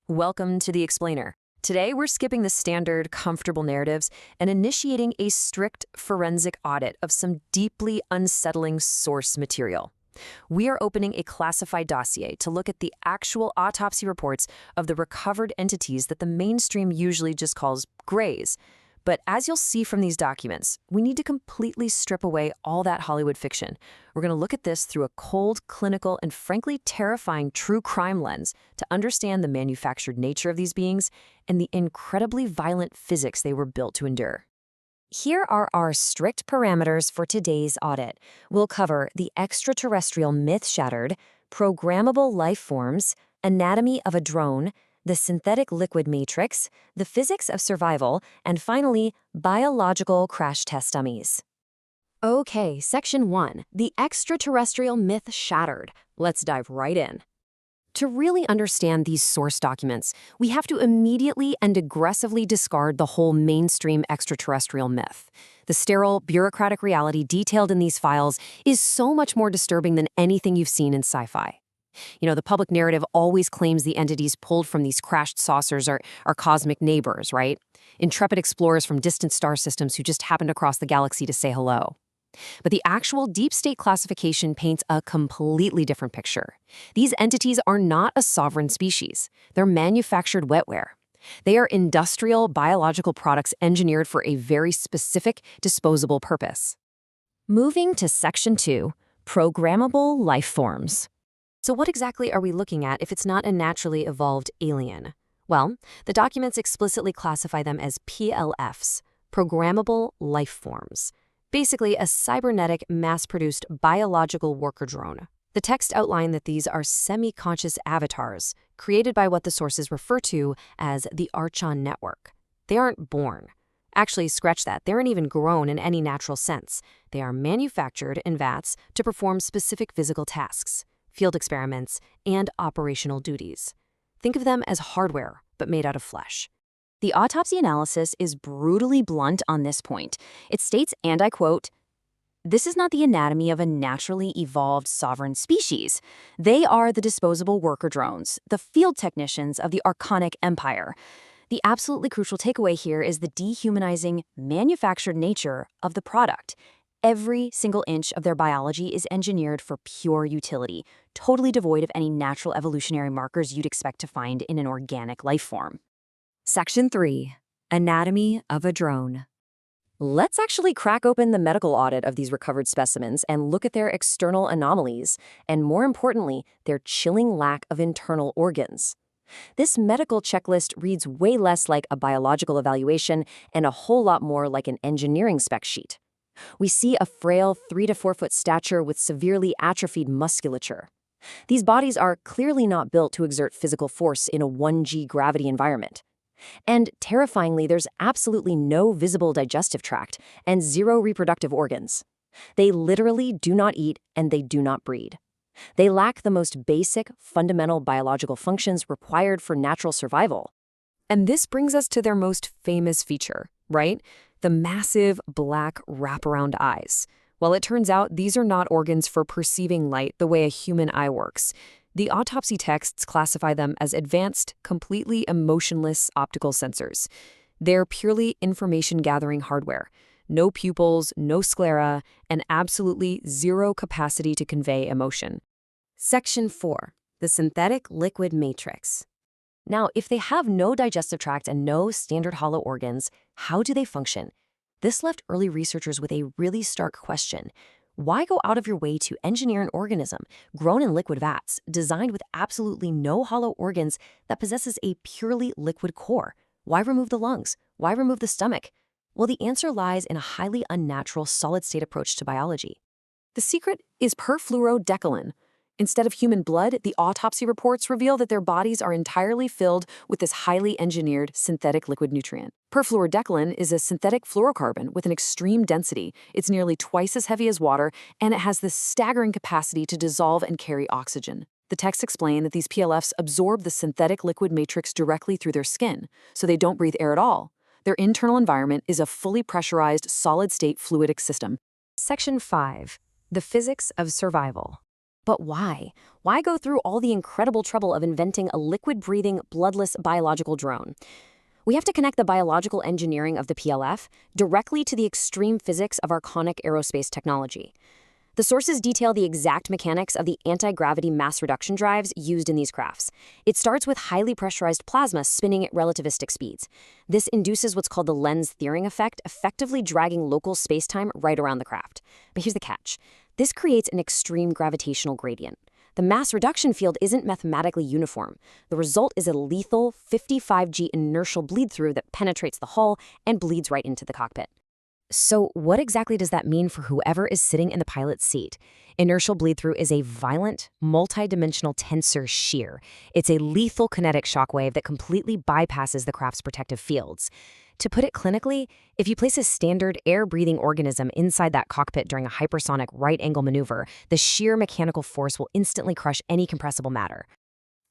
Welcome to the Explainer. Today, we're skipping the standard, comfortable narratives and initiating a strict forensic audit of some deeply unsettling source material. We are opening a classified dossier to look at the actual autopsy reports of the recovered entities that the mainstream usually just calls grays. But as you'll see from these documents, we need to completely strip away all that Hollywood fiction. We're going to look at this through a cold, clinical, and frankly terrifying true crime lens to understand the manufactured nature of these beings and the incredibly violent physics they were built to endure. Here are our strict parameters for today's audit. We'll cover the extraterrestrial myth shattered, programmable life forms, anatomy of a drone, the synthetic liquid matrix, the physics of survival, and finally, biological crash test dummies. Okay, Section 1, the extraterrestrial myth shattered. Let's dive right in. To really understand these source documents, we have to immediately and aggressively discard the whole mainstream extraterrestrial myth. The sterile, bureaucratic reality detailed in these files is so much more disturbing than anything you've seen in sci-fi. The public narrative always claims the entities pulled from these crashed saucers are cosmic neighbors, right? Intrepid explorers from distant star systems who just happened across the galaxy to say hello. But the actual deep state classification paints a completely different picture. These entities are not a sovereign species. They're manufactured wetware. They are industrial biological products engineered for a very specific disposable purpose. Moving to Section 2, Programmable Life Forms. So what exactly are we looking at if it's not a naturally evolved alien? Well, the documents explicitly classify them as PLFs, Programmable Life Forms. Basically, a cybernetic, mass-produced biological worker drone. The text outlined that these are semi-conscious avatars, created by what the sources refer to as the Archon network. They aren't born. Actually, scratch that, they aren't even grown in any natural sense. They are manufactured in vats to perform specific physical tasks, field experiments, and operational duties. Think of them as hardware, but made out of flesh. The autopsy analysis is brutally blunt on this point. It states, and I quote, "This is not the anatomy of a naturally evolved sovereign species. They are the disposable worker drones, the field technicians of the Archonic empire." The absolutely crucial takeaway here is the dehumanizing, manufactured nature of the product. Every single inch of their biology is engineered for pure utility, totally devoid of any natural evolutionary markers you'd expect to find in an organic life form. Section 3, Anatomy of a Drone. Let's actually crack open the medical audit of these recovered specimens and look at their external anomalies, and more importantly, their chilling lack of internal organs. This medical checklist reads way less like a biological evaluation and a whole lot more like an engineering spec sheet. We see a frail 3 to 4 foot stature with severely atrophied musculature. These bodies are clearly not built to exert physical force in a 1G gravity environment. And terrifyingly, there's absolutely no visible digestive tract and zero reproductive organs. They literally do not eat and they do not breed. They lack the most basic, fundamental biological functions required for natural survival. And this brings us to their most famous feature, right? The massive black wraparound eyes. Well, it turns out these are not organs for perceiving light the way a human eye works. The autopsy texts classify them as advanced, completely emotionless optical sensors. They're purely information-gathering hardware. No pupils, no sclera, and absolutely zero capacity to convey emotion. Section 4, the synthetic liquid matrix. Now, if they have no digestive tract and no standard hollow organs, how do they function? This left early researchers with a really stark question. Why go out of your way to engineer an organism grown in liquid vats, designed with absolutely no hollow organs that possesses a purely liquid core? Why remove the lungs? Why remove the stomach? Well, the answer lies in a highly unnatural solid-state approach to biology. The secret is perfluorodecolon. Instead of human blood, the autopsy reports reveal that their bodies are entirely filled with this highly engineered synthetic liquid nutrient. Perfluorodecolon is a synthetic fluorocarbon with an extreme density. It's nearly twice as heavy as water, and it has this staggering capacity to dissolve and carry oxygen. The texts explain that these PLFs absorb the synthetic liquid matrix directly through their skin, so they don't breathe air at all. Their internal environment is a fully pressurized, solid-state fluidic system. Section 5, the physics of survival. But why? Why go through all the incredible trouble of inventing a liquid-breathing, bloodless biological drone? We have to connect the biological engineering of the PLF directly to the extreme physics of Archonic aerospace technology. The sources detail the exact mechanics of the anti-gravity mass reduction drives used in these crafts. It starts with highly pressurized plasma spinning at relativistic speeds. This induces what's called the lens-theoring effect, effectively dragging local spacetime right around the craft. But here's the catch. This creates an extreme gravitational gradient. The mass reduction field isn't mathematically uniform. The result is a lethal 55G inertial bleed-through that penetrates the hull and bleeds right into the cockpit. So what exactly does that mean for whoever is sitting in the pilot's seat? Inertial bleed-through is a violent, multidimensional tensor shear. It's a lethal kinetic shockwave that completely bypasses the craft's protective fields. To put it clinically, if you place a standard air-breathing organism inside that cockpit during a hypersonic right-angle maneuver, the sheer mechanical force will instantly crush any compressible matter.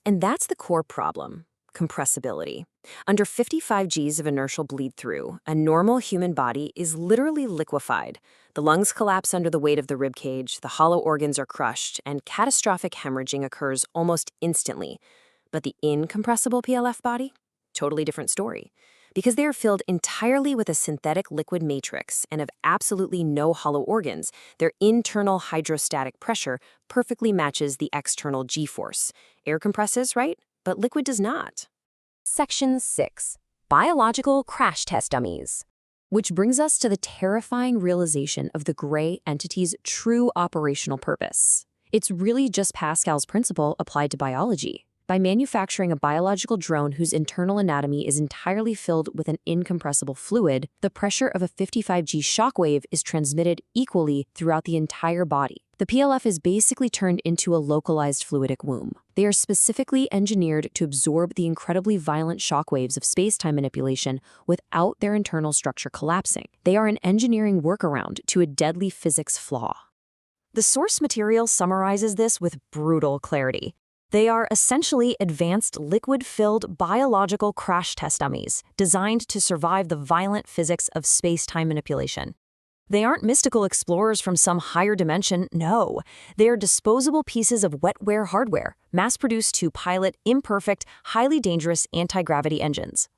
And that's the core problem. Compressibility. Under 55 Gs of inertial bleed-through, a normal human body is literally liquefied. The lungs collapse under the weight of the rib cage, the hollow organs are crushed, and catastrophic hemorrhaging occurs almost instantly. But the incompressible PLF body? Totally different story. Because they are filled entirely with a synthetic liquid matrix and have absolutely no hollow organs, their internal hydrostatic pressure perfectly matches the external G-force. Air compresses, right? But liquid does not. Section 6. Biological crash test dummies. Which brings us to the terrifying realization of the gray entity's true operational purpose. It's really just Pascal's principle applied to biology. By manufacturing a biological drone whose internal anatomy is entirely filled with an incompressible fluid, the pressure of a 55G shockwave is transmitted equally throughout the entire body. The PLF is basically turned into a localized fluidic womb. They are specifically engineered to absorb the incredibly violent shockwaves of space-time manipulation without their internal structure collapsing. They are an engineering workaround to a deadly physics flaw. The source material summarizes this with brutal clarity. They are essentially advanced liquid-filled biological crash test dummies designed to survive the violent physics of space-time manipulation. They aren't mystical explorers from some higher dimension, no. They are disposable pieces of wetware hardware, mass-produced to pilot imperfect, highly dangerous anti-gravity engines.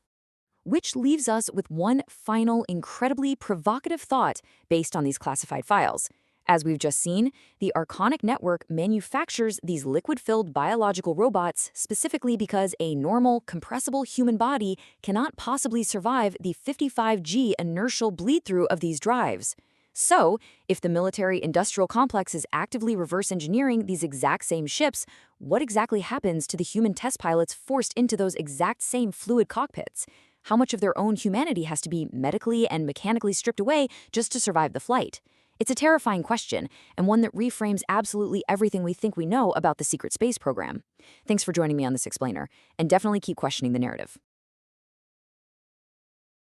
Which leaves us with one final, incredibly provocative thought based on these classified files. As we've just seen, the Archonic network manufactures these liquid-filled biological robots specifically because a normal, compressible human body cannot possibly survive the 55G inertial bleed-through of these drives. So, if the military-industrial complex is actively reverse-engineering these exact same ships, what exactly happens to the human test pilots forced into those exact same fluid cockpits? How much of their own humanity has to be medically and mechanically stripped away just to survive the flight? It's a terrifying question, and one that reframes absolutely everything we think we know about the secret space program. Thanks for joining me on this explainer, and definitely keep questioning the narrative.